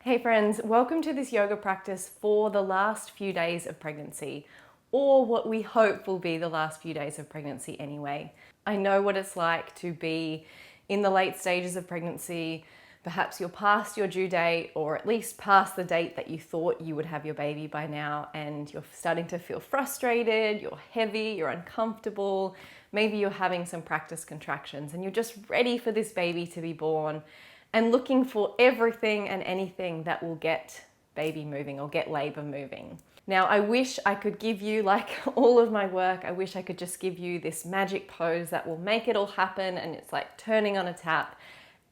Hey friends, welcome to this yoga practice for the last few days of pregnancy, or what we hope will be the last few days of pregnancy anyway. I know what it's like to be in the late stages of pregnancy. Perhaps you're past your due date, or at least past the date that you thought you would have your baby by now, and you're starting to feel frustrated, you're heavy, you're uncomfortable, maybe you're having some practice contractions, and you're just ready for this baby to be born and looking for everything and anything that will get baby moving or get labor moving. Now, I wish I could give you, like all of my work, I wish I could just give you this magic pose that will make it all happen, and it's like turning on a tap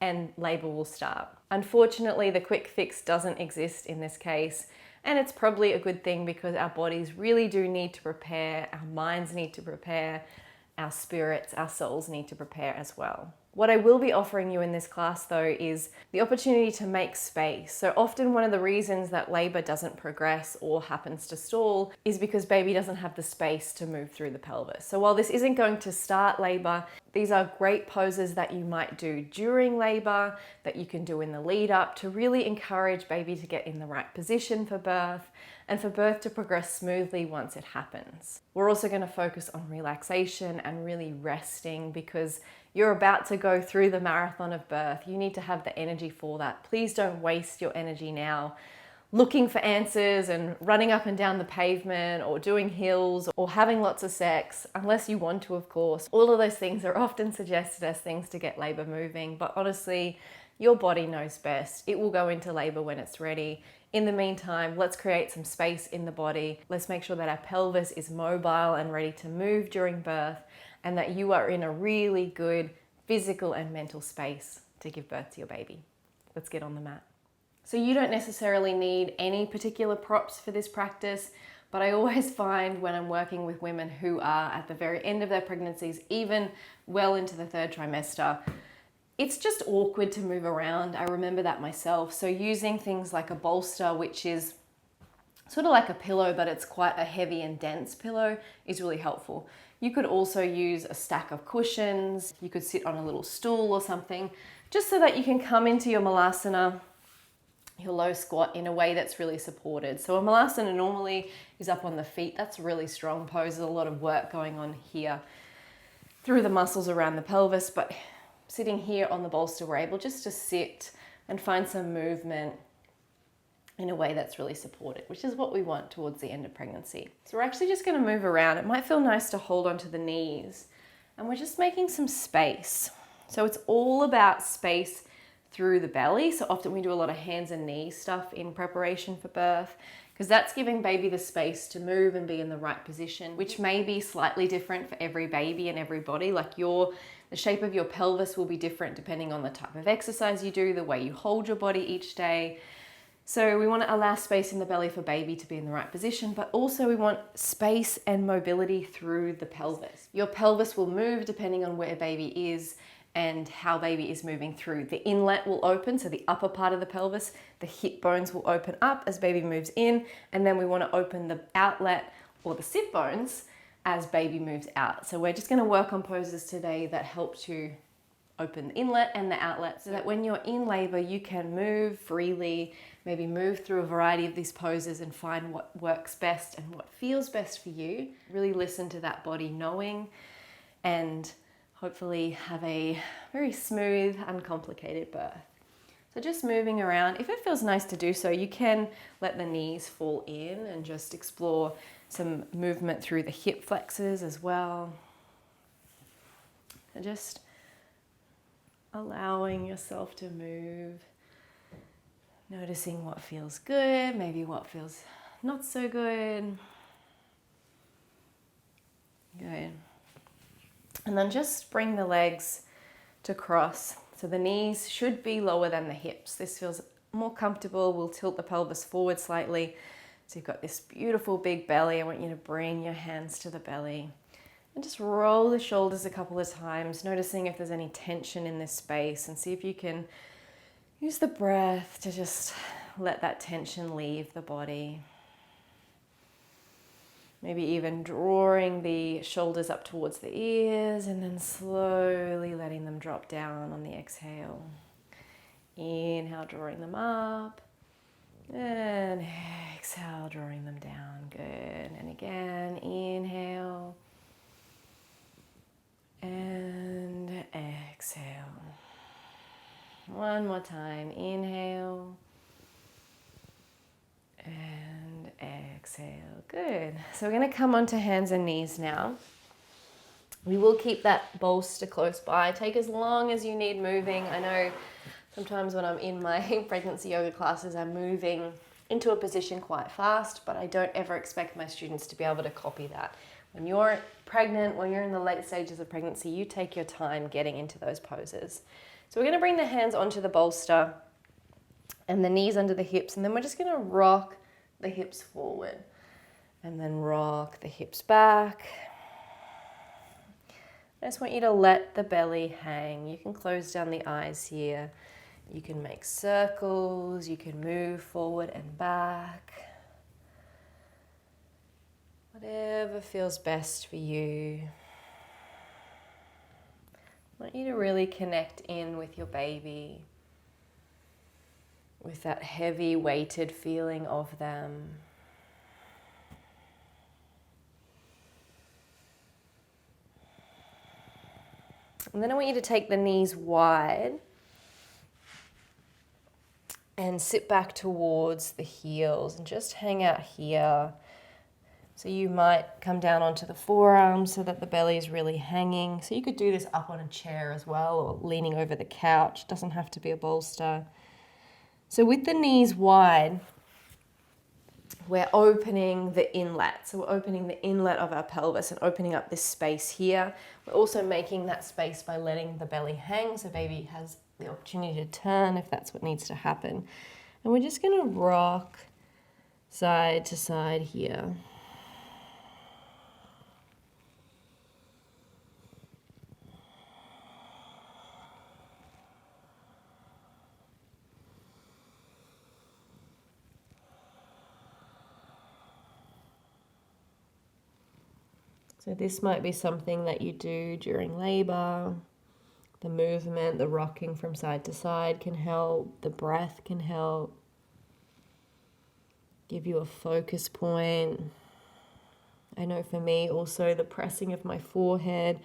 and labor will start. Unfortunately, the quick fix doesn't exist in this case, and it's probably a good thing because our bodies really do need to prepare, our minds need to prepare, our spirits, our souls need to prepare as well. What I will be offering you in this class though is the opportunity to make space. So often one of the reasons that labor doesn't progress or happens to stall is because baby doesn't have the space to move through the pelvis. So while this isn't going to start labor, these are great poses that you might do during labor, that you can do in the lead up to really encourage baby to get in the right position for birth and for birth to progress smoothly once it happens. We're also going to focus on relaxation and really resting because you're about to go through the marathon of birth. You need to have the energy for that. Please don't waste your energy now looking for answers and running up and down the pavement or doing hills or having lots of sex, unless you want to, of course. All of those things are often suggested as things to get labor moving, but honestly, your body knows best. It will go into labor when it's ready. In the meantime, let's create some space in the body. Let's make sure that our pelvis is mobile and ready to move during birth, and that you are in a really good physical and mental space to give birth to your baby. Let's get on the mat. So you don't necessarily need any particular props for this practice, but I always find when I'm working with women who are at the very end of their pregnancies, even well into the third trimester, it's just awkward to move around. I remember that myself. So using things like a bolster, which is sort of like a pillow, but it's quite a heavy and dense pillow, is really helpful. You could also use a stack of cushions. You could sit on a little stool or something, just so that you can come into your malasana, your low squat, in a way that's really supported. So a malasana normally is up on the feet. That's a really strong pose. There's a lot of work going on here through the muscles around the pelvis, but sitting here on the bolster, we're able just to sit and find some movement in a way that's really supported, which is what we want towards the end of pregnancy. So we're actually just going to move around. It might feel nice to hold onto the knees, and we're just making some space. So it's all about space through the belly. So often we do a lot of hands and knees stuff in preparation for birth, because that's giving baby the space to move and be in the right position, which may be slightly different for every baby and every body. Like the shape of your pelvis will be different depending on the type of exercise you do, the way you hold your body each day. So we want to allow space in the belly for baby to be in the right position, but also we want space and mobility through the pelvis. Your pelvis will move depending on where baby is and how baby is moving through. The inlet will open, so the upper part of the pelvis, the hip bones will open up as baby moves in, and then we want to open the outlet or the sit bones as baby moves out. So we're just going to work on poses today that help to open the inlet and the outlet so that when you're in labor, you can move freely, maybe move through a variety of these poses and find what works best and what feels best for you. Really listen to that body knowing, and hopefully have a very smooth, uncomplicated birth. So just moving around. If it feels nice to do so, you can let the knees fall in and just explore some movement through the hip flexors as well. And just allowing yourself to move, noticing what feels good, maybe what feels not so good. Good. And then just bring the legs to cross. So the knees should be lower than the hips. This feels more comfortable. We'll tilt the pelvis forward slightly. So you've got this beautiful big belly. I want you to bring your hands to the belly. And just roll the shoulders a couple of times, noticing if there's any tension in this space, and see if you can use the breath to just let that tension leave the body. Maybe even drawing the shoulders up towards the ears and then slowly letting them drop down on the exhale. Inhale, drawing them up. And exhale, drawing them down. Good. And again, inhale. And exhale. One more time. Inhale. And exhale. Good. So we're going to come onto hands and knees now. We will keep that bolster close by. Take as long as you need moving. I know sometimes when I'm in my pregnancy yoga classes, I'm moving into a position quite fast, but I don't ever expect my students to be able to copy that. When you're pregnant, when you're in the late stages of pregnancy, you take your time getting into those poses. So we're going to bring the hands onto the bolster and the knees under the hips, and then we're just going to rock the hips forward and then rock the hips back. I just want you to let the belly hang. You can close down the eyes here. You can make circles. You can move forward and back. Whatever feels best for you. I want you to really connect in with your baby, with that heavy weighted feeling of them. And then I want you to take the knees wide and sit back towards the heels and just hang out here. So you might come down onto the forearms so that the belly is really hanging. So you could do this up on a chair as well, or leaning over the couch. It doesn't have to be a bolster. So with the knees wide, we're opening the inlet. So we're opening the inlet of our pelvis and opening up this space here. We're also making that space by letting the belly hang so baby has the opportunity to turn if that's what needs to happen. And we're just going to rock side to side here. So this might be something that you do during labor. The movement, the rocking from side to side can help. The breath can help. Give you a focus point. I know for me also the pressing of my forehead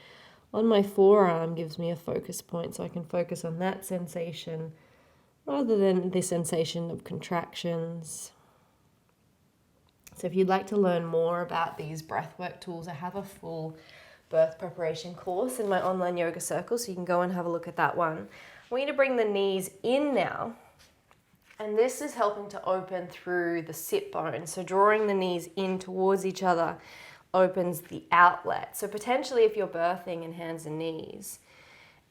on my forearm gives me a focus point, so I can focus on that sensation rather than the sensation of contractions. So if you'd like to learn more about these breathwork tools, I have a full birth preparation course in my online yoga circle, so you can go and have a look at that one. I want you to bring the knees in now, and this is helping to open through the sit bone. So drawing the knees in towards each other opens the outlet. So potentially if you're birthing in hands and knees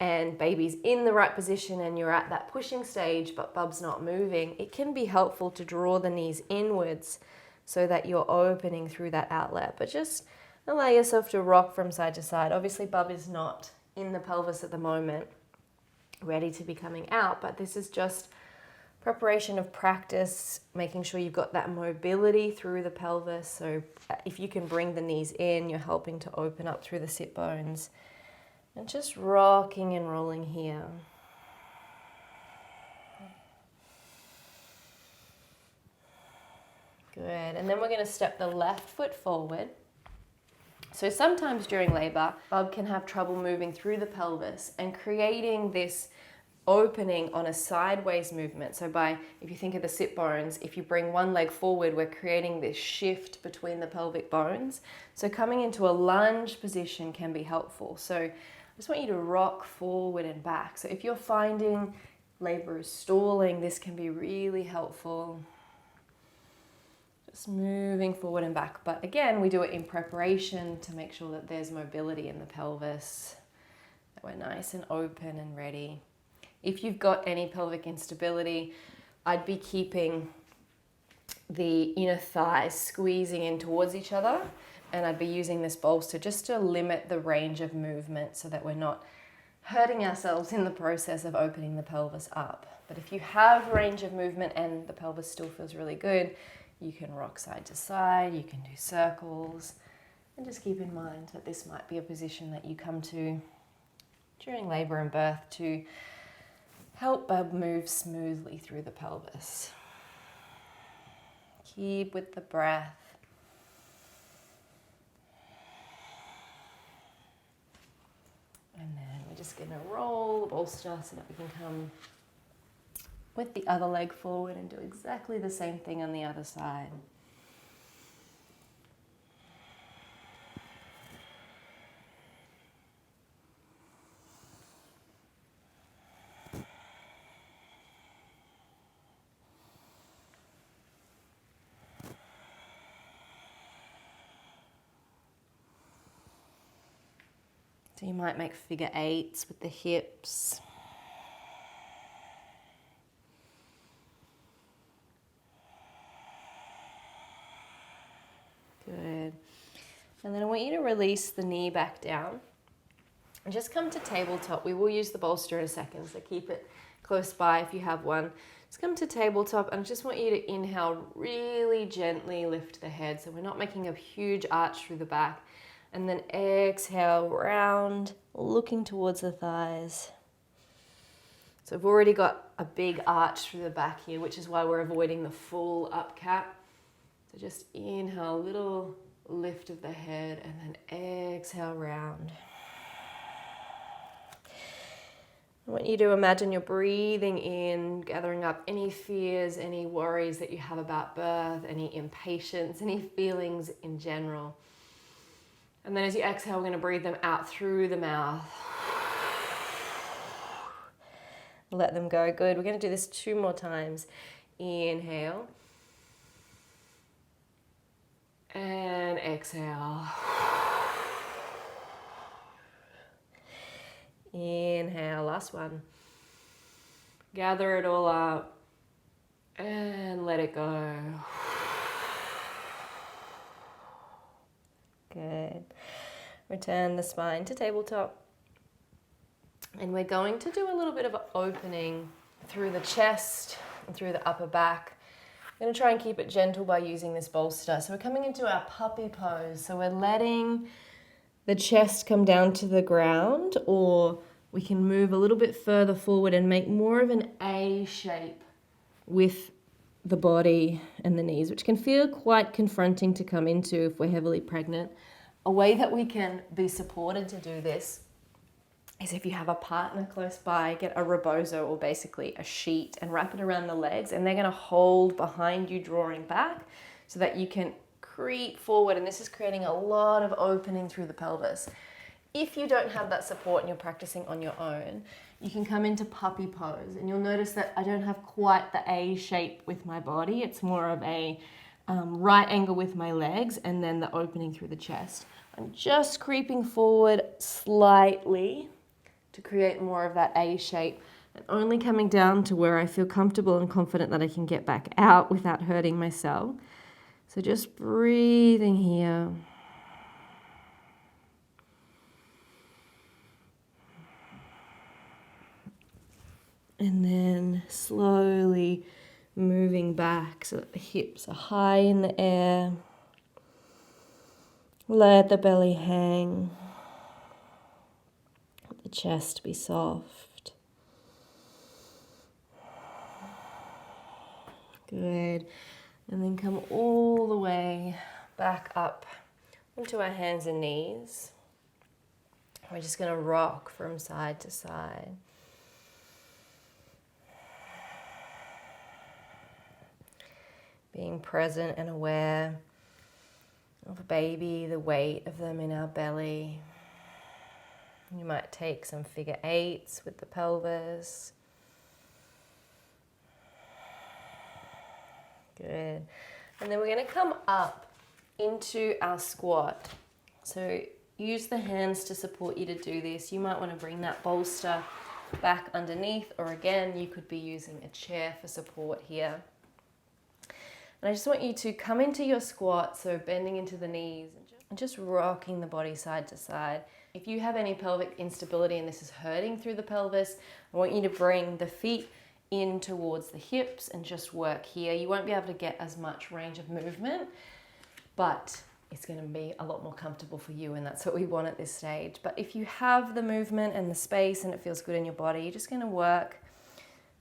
and baby's in the right position and you're at that pushing stage but bub's not moving, it can be helpful to draw the knees inwards so that you're opening through that outlet. But just allow yourself to rock from side to side. Obviously, bub is not in the pelvis at the moment, ready to be coming out, but this is just preparation of practice, making sure you've got that mobility through the pelvis. So if you can bring the knees in, you're helping to open up through the sit bones. And just rocking and rolling here. Good, and then we're going to step the left foot forward. So sometimes during labor, bub can have trouble moving through the pelvis and creating this opening on a sideways movement. So if you think of the sit bones, if you bring one leg forward, we're creating this shift between the pelvic bones. So coming into a lunge position can be helpful. So I just want you to rock forward and back. So if you're finding labor is stalling, this can be really helpful. Just moving forward and back. But again, we do it in preparation to make sure that there's mobility in the pelvis, that we're nice and open and ready. If you've got any pelvic instability, I'd be keeping the inner thighs squeezing in towards each other, and I'd be using this bolster just to limit the range of movement so that we're not hurting ourselves in the process of opening the pelvis up. But if you have range of movement and the pelvis still feels really good, you can rock side to side, you can do circles, and just keep in mind that this might be a position that you come to during labor and birth to help bub move smoothly through the pelvis. Keep with the breath. And then we're just going to roll the bolster so that we can come with the other leg forward and do exactly the same thing on the other side. So you might make figure eights with the hips. Good. And then I want you to release the knee back down and just come to tabletop. We will use the bolster in a second, so keep it close by if you have one. Just come to tabletop, and I just want you to inhale, really gently lift the head, so we're not making a huge arch through the back. And then exhale, round, looking towards the thighs. So we've already got a big arch through the back here, which is why we're avoiding the full up cap. So just inhale, a little lift of the head, and then exhale, round. I want you to imagine you're breathing in, gathering up any fears, any worries that you have about birth, any impatience, any feelings in general. And then as you exhale, we're going to breathe them out through the mouth. Let them go. Good. We're going to do this 2 more times. Inhale. And exhale. Inhale. Last one. Gather it all up. And let it go. Good. Return the spine to tabletop. And we're going to do a little bit of an opening through the chest and through the upper back. I'm going to try and keep it gentle by using this bolster. So we're coming into our puppy pose. So we're letting the chest come down to the ground, or we can move a little bit further forward and make more of an A shape with the body and the knees, which can feel quite confronting to come into if we're heavily pregnant. A way that we can be supported to do this is if you have a partner close by, get a rebozo, or basically a sheet, and wrap it around the legs, and they're going to hold behind you, drawing back, so that you can creep forward, and this is creating a lot of opening through the pelvis. If you don't have that support and you're practicing on your own, you can come into puppy pose, and you'll notice that I don't have quite the A shape with my body. It's more of a right angle with my legs, and then the opening through the chest. I'm just creeping forward slightly to create more of that A shape, and only coming down to where I feel comfortable and confident that I can get back out without hurting myself. So just breathing here. And then slowly moving back so that the hips are high in the air. Let the belly hang. Let the chest be soft. Good. And then come all the way back up onto our hands and knees. We're just going to rock from side to side. Being present and aware of a baby, the weight of them in our belly. You might take some figure eights with the pelvis. Good. And then we're going to come up into our squat. So use the hands to support you to do this. You might want to bring that bolster back underneath, or again, you could be using a chair for support here. And I just want you to come into your squat, so bending into the knees and just rocking the body side to side. If you have any pelvic instability and this is hurting through the pelvis, I want you to bring the feet in towards the hips and just work here. You won't be able to get as much range of movement, but it's going to be a lot more comfortable for you, and that's what we want at this stage. But if you have the movement and the space and it feels good in your body, you're just going to work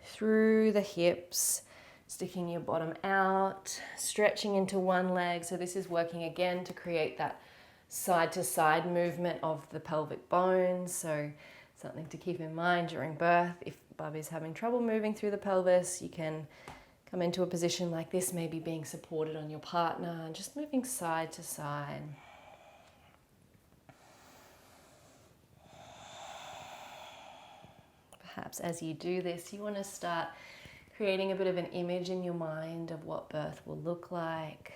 through the hips, Sticking your bottom out, stretching into one leg. So this is working again to create that side to side movement of the pelvic bones. So something to keep in mind during birth. If Bubby's having trouble moving through the pelvis, you can come into a position like this, maybe being supported on your partner, and just moving side to side. Perhaps as you do this, you want to start creating a bit of an image in your mind of what birth will look like.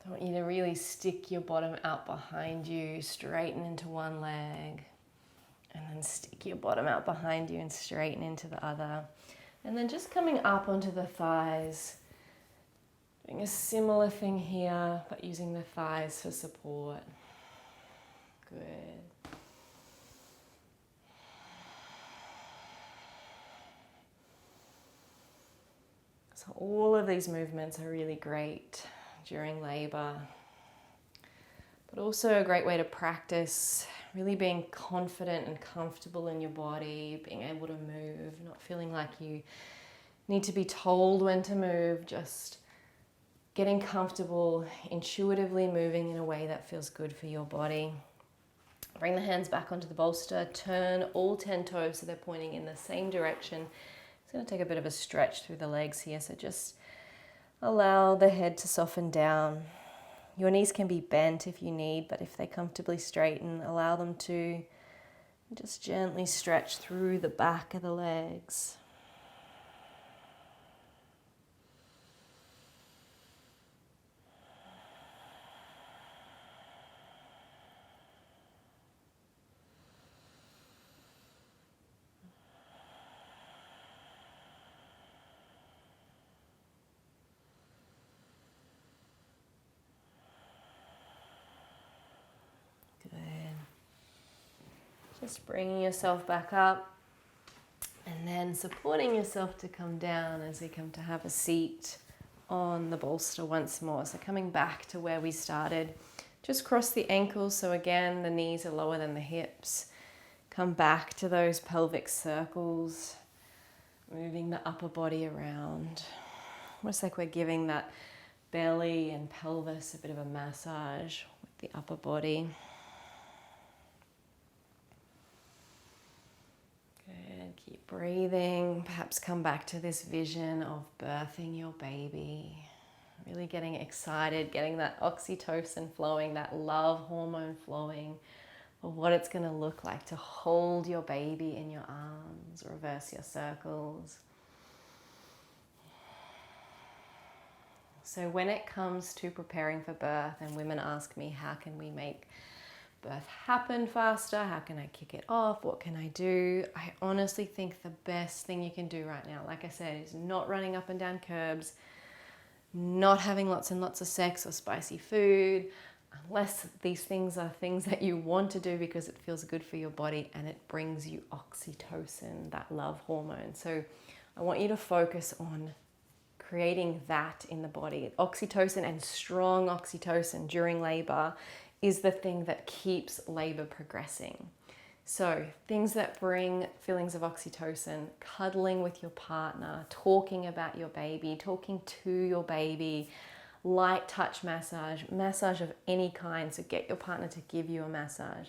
I want you to really stick your bottom out behind you, straighten into one leg, and then stick your bottom out behind you and straighten into the other. And then just coming up onto the thighs, doing a similar thing here, but using the thighs for support. Good. So all of these movements are really great during labor, but also a great way to practice really being confident and comfortable in your body, being able to move, not feeling like you need to be told when to move, just getting comfortable, intuitively moving in a way that feels good for your body. Bring the hands back onto the bolster, turn all 10 toes so they're pointing in the same direction. It's going to take a bit of a stretch through the legs here, so just allow the head to soften down. Your knees can be bent if you need, but if they comfortably straighten, allow them to. Just gently stretch through the back of the legs. Just bringing yourself back up and then supporting yourself to come down as we come to have a seat on the bolster once more. So coming back to where we started, just cross the ankles. So again, the knees are lower than the hips. Come back to those pelvic circles, moving the upper body around. Almost like we're giving that belly and pelvis a bit of a massage with the upper body. Good, keep breathing. Perhaps come back to this vision of birthing your baby. Really getting excited, getting that oxytocin flowing, that love hormone flowing, of what it's going to look like to hold your baby in your arms, reverse your circles. So when it comes to preparing for birth, and women ask me, how can we make birth happen faster? How can I kick it off? What can I do? I honestly think the best thing you can do right now, like I said, is not running up and down curbs, not having lots and lots of sex or spicy food, unless these things are things that you want to do because it feels good for your body and it brings you oxytocin, that love hormone. So I want you to focus on creating that in the body. Oxytocin, and strong oxytocin during labor, is the thing that keeps labor progressing. So things that bring feelings of oxytocin, cuddling with your partner, talking about your baby, talking to your baby, light touch massage, massage of any kind. So get your partner to give you a massage.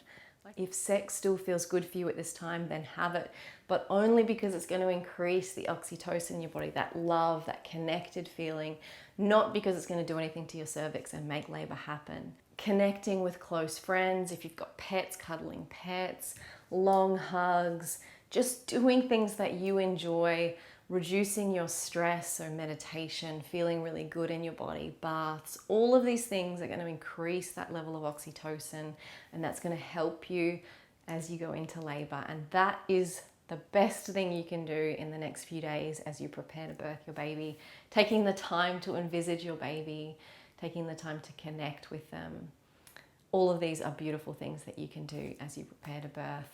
If sex still feels good for you at this time, then have it, but only because it's going to increase the oxytocin in your body, that love, that connected feeling, not because it's going to do anything to your cervix and make labor happen. Connecting with close friends, if you've got pets, cuddling pets, long hugs, just doing things that you enjoy, reducing your stress, so meditation, feeling really good in your body, baths, all of these things are going to increase that level of oxytocin, and that's going to help you as you go into labor. And that is the best thing you can do in the next few days as you prepare to birth your baby, taking the time to envisage your baby, taking the time to connect with them. All of these are beautiful things that you can do as you prepare to birth.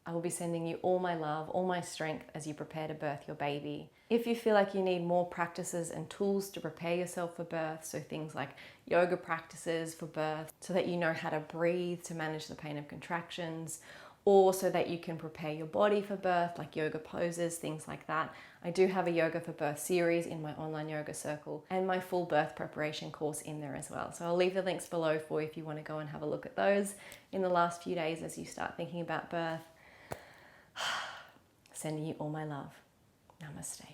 I will be sending you all my love, all my strength as you prepare to birth your baby. If you feel like you need more practices and tools to prepare yourself for birth, so things like yoga practices for birth, so that you know how to breathe to manage the pain of contractions, or so that you can prepare your body for birth, like yoga poses, things like that, I do have a Yoga for Birth series in my online yoga circle and my full birth preparation course in there as well. So I'll leave the links below for you if you want to go and have a look at those in the last few days as you start thinking about birth. Sending you all my love. Namaste.